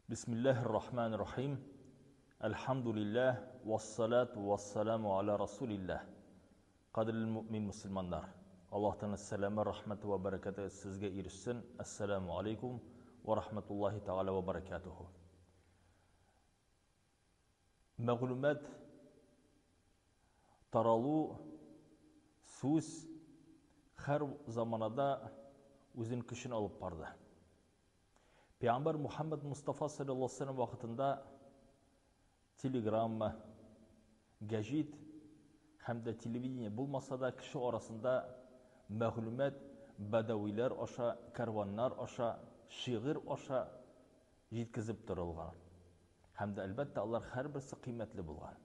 Бисмиллахир-рахманир-рахим. Әлхамдулиллах, вассалату вассаламу аля расулиллах. Қадірлі мұ'мин мұсылмандар. Аллахтан ассаламы, рахматы ва баракаты сізге ерішсін. Ассаламу алейкум ва рахматуллахи та'ала ва баракатуху. Мәғлумат таралу, сөз әр заманада өзін күшін алып барды. Пейғамбар Мұхаммад Мұстафа саллаллаху алейхи ва саллям вақытында телеграмма, гәжет һәмдә телевидение булмаса да кеше арасында мәгълүмат бадавилар аша, карваннар аша, шигырь аша җиткезеп торылган. Һәмдә әлбәттә алар һәрберсе кыйммәтле булган.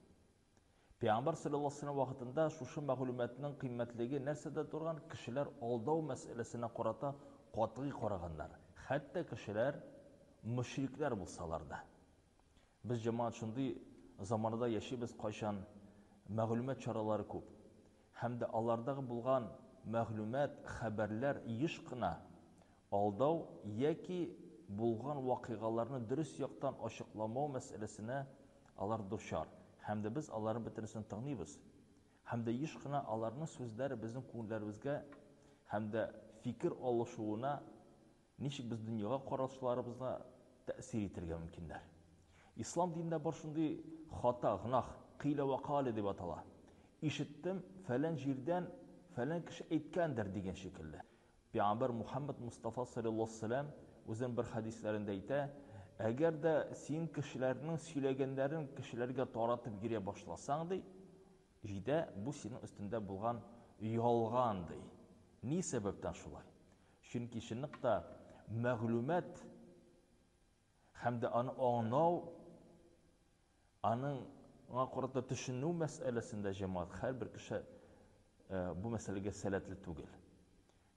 Пейғамбар саллаллаху алейхи ва саллям вакытында шушы мәгълүматның кыйммәтлеге нәрсәдә торган? Кешеләр алдау мәсьәләсенә карата катгый караганнар. Хәтта кешеләр мөшрикләр булсалар да. Без җәмәгать шундый заманда яшибез, кайчан мәгълүмат чаралары күп. Һәм дә алардагы булган мәгълүмат, хәбәрләр еш кына алдау яки булган вакыйгаларны дөрес яктан ачыкламау мәсьәләсенә алар дучар. Һәм дә без аларны бөтенесен тыңлыйбыз. Һәм дә еш кына аларның сүзләре безнең күңелләребезгә һәм дә фикер алышуына, ничек без дөньяга карашларыбызга тәэсир итәргә мөмкиннәр. Ислам динендә бар шундый хата, гынах, кыйла ва кали дип атала. Ишеттем, фәлән җирдән фәлән кеше әйткәндер дигән шикелле. Пәйгамбер Мухаммад Мустафа саллаллаху алейхи ва саллям үзен бер хадисләрендә әйтә: "Әгәр дә син кешеләрнең сөйләгәннәрен кешеләргә таратып йөрә башласаң, ди, җидә бу синең өстендә булган ялган", ди. Ни сәбәптән шулай? Чөнки чынлыкта мәгълүмат һәм дә аны аңлау, аңа карата төшенү мәсьәләсендә җәмәгать һәрбер кеше бу мәсьәләгә сәләтле түгел.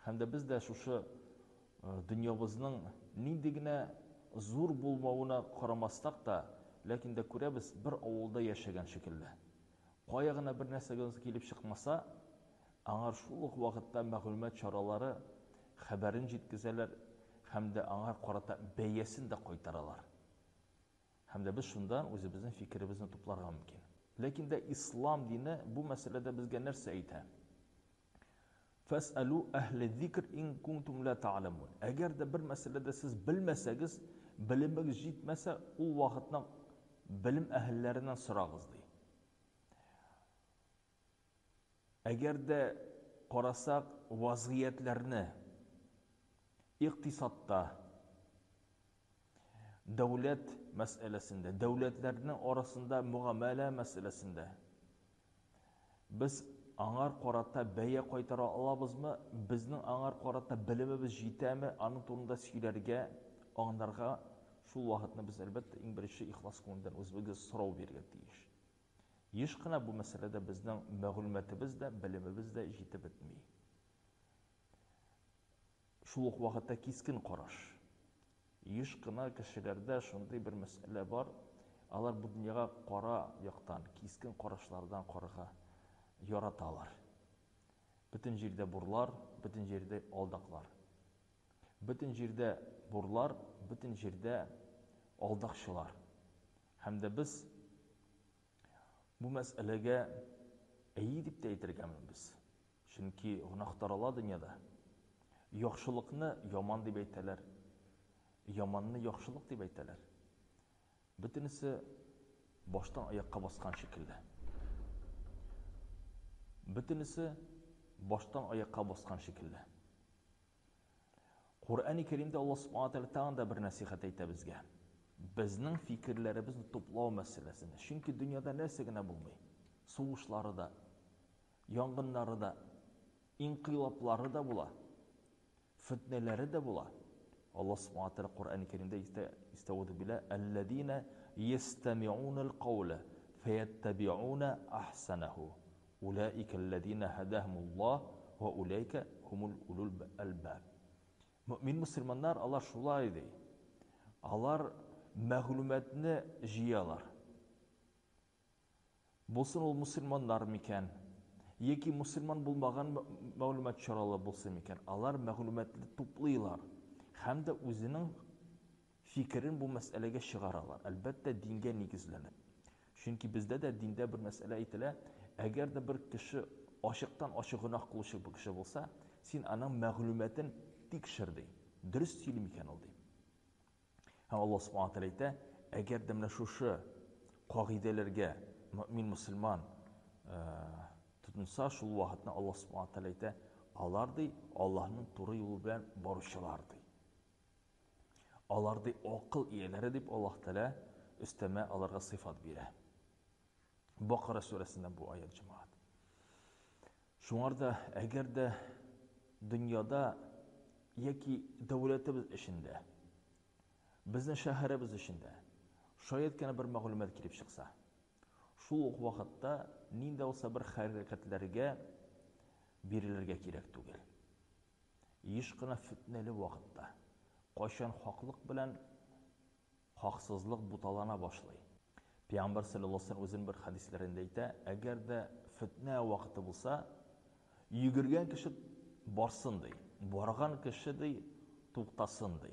Һәм дә без дә шушы дөньябызның нинди генә зур булмавына карамастак та, ләкин дә күрәбез, бер авылда яшәгән шикелле. Кая гына бер нәрсәгә килеп чыкмаса, аңар шул ук вакытта мәгълүмат чаралары хәбәрен җиткезәләр һәм дә аңар карата бәясен дә кайтаралар. Һәм дә без шундан үзебезнең фикеребезне тупларга мөмкин. Ләкин дә ислам дине бу мәсьәләдә безгә нәрсә әйтә? Фас'алу ахли зикр ин кунтум ла та'ламун. Әгәр дә бер мәсьәләдә сез белмәсәгез, белемегез җитмәсә, ул вакытның белем әһелләреннән сорагыз, ди. Әгәр дә карасак вазгыятьләрне, иктисадта, дәүләт мәсьәләсендә, дәүләтләрнең арасында муамәлә мәсьәләсендә без аңар карата бәя кайтара алабызмы? Безнең аңар карата белемебез җитәме? Аның турында сөйләргә, аңларга шул вакытны без әлбәттә иң беренче ихлас күңелдән үзебезгә сорау бирергә тиеш. Еш кына бу мәсьәләдә безнең мәгълүматыбыз да, белемебез дә җитеп бетми. Шул ук вакытта кискен караш. Еш кына кешеләрдә шундый бер мәсьәлә бар, алар бу дөньяга кара яктан, кискен карашлардан карарга яраталар. Бөтен җирдә бурлар, бөтен җирдә алдаклар. Бөтен җирдә бурлар, бөтен җирдә алдакчылар. Һәм дә без бу мәсьәләгә әйе дип тә әйтергә мөмкинбез. Чөнки гынах тарала дөньяда. Яхшылыкны яман дип әйтәләр, яманны яхшылык дип әйтәләр. Бөтенесе баштан аякка баскан шикелле. Бөтенесе баштан аякка баскан шикелле. Куръан-ы Кәримдә Аллаһ Субханаһу ва Тәгалә да бер насихат әйтә безгә. Безнең фикерләребезне туплау мәсьәләсендә. Чөнки дөньяда нәрсә генә булмый. Сугышлары да, янгыннары да, инкыйлаблары да була. Фитнәләре дә була. Аллаһ Субханаһу ва Тәгалә Куръан-ы Кәримдә истәүдә билә: "Аллазина ястами'уна ал-каула фаяттаби'уна ахсанаху. Улаика аллазина хадахумуллаһ ва улаика хумул улул албаб." Мөмин мусламаннар алар шулай ди. Алар мәгълүматны җыялар. Булсын ул мусламаннар микән, яки мусламан булмаган мәгълүмат чаралы булсын микән, алар мәгълүматны туплыйлар. Һәм дә үзенең фикерен бу мәсьәләгә чыгаралар. Әлбәттә, дингә нигезләнеп. Чөнки бездә дә диндә бер мәсьәлә әйтелә, әгәр дә бер кеше ашыктан ачык гынаһ кылучы бер кеше булса, син аның мәгълүматын тикшер ди. Дөрес сөйли микән ул ди. Һәм Аллаһ Субханаһу ва Тааля әйтә, әгәр дә менә шушы кагыйдәләргә мөмин мөселман тотынса, шул вакытны Аллаһ Субханаһу ва Тааля әйтә, алар ди Аллаһның туры юлы белән баручылар ди. Алар ди акыл ияләре дип Аллаһ Тааля өстәмә аларга сыйфат бирә. Бакара сүрәсендә бу аят җәмәгать. Шуңарда әгәр дә дөньяда яки дәүләтебез эшендә, безнең шәһәребез эшендә шаят кенә бер мәгълүмат килеп чыкса, шул ук вакытта нинди булса бер хәрәкәтләргә бирелергә кирәк түгел. Еш кына фитнәле вакытта, кайчан хаклык белән хаксызлык буталана башлый. Пәйгамбәр саллаллаһу алейһи ва сәллям үзенең бер хадисләрендә әйтә, әгәр дә фитнә вакыты булса, йөгергән кеше барсын ди, барган кеше ди туктасын ди.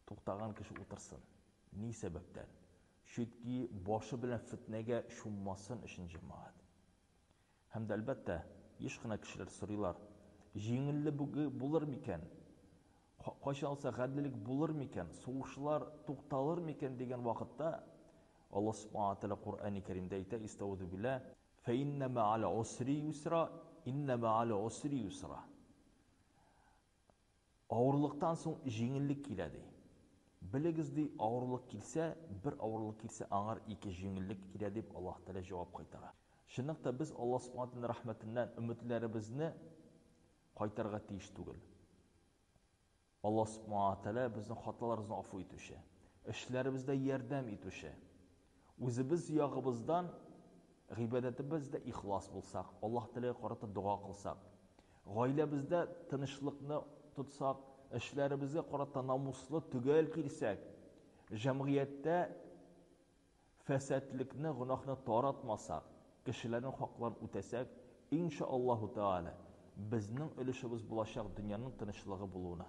Туктаган кеше утырсын. Ни сәбәптән? Чөнки башы белән фитнәгә шуммасын өчен җәмәгать. Һәм дә әлбәттә, еш кына кешеләр сорыйлар, җиңелле булыр микән? Кайчан булса гаделлек булыр микән? Сугышлар тукталыр микән дигән вакытта Аллаһ Субханаһу ва Тааля Куръан-ы Кәримдә әйтә, "Истауду билlah, фа инна ма'ал усри юсра, инна ма'ал усри юсра." Авырлыктан соң җиңеллек килә ди. Белегез ди, авырлык килсә, бер авырлык килсә, аңар ике җиңеллек килә дип Аллаһ Тааля җавап кайтара. Шундыктан без Аллаһ Субханаһу ва Тааля рәхмәтеннән өметләребезне кайтарга тиеш түгел. Аллаһ Субханаһу ва Тааля безнең хаталарыбызны афу итүче, эшләребездә ярдәм итүче. Үзебез ягыбыздан гыйбадәтебездә ихлас булсак, Аллаһ Тааляга карата дуа кылсак, гаиләбездә тынычлыкны тотсак, эшләребезгә карата намуслы түгел килсәк, җәмгыятьтә фәсадлекне, гынаһны таратмасак, кешеләрнең хакларын үтәсәк, иншааллаһу Тааля безнең өлешебез булачак дөньяның тынычлыгы булуына,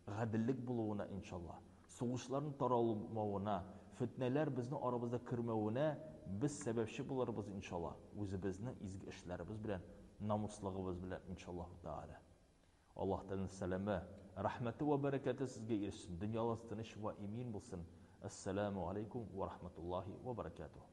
гаделлек булуына иншаллаһ, сугышларның таралмавына, фитнәләр безнең арабызда кирмәвенә без сәбәпче булырбыз иншаллаһ. Үзебезнең изге эшләребез белән, намуслыгыбыз белән иншаллаһу Тааля. Аллаһ Тааляның сәламе, рәхмәте ва бәрәкәте сезгә ирешсен. Дөньягыз тыныч ва имин булсын. Ассаламу алейкум ва рахматуллаһи ва баракатуһ.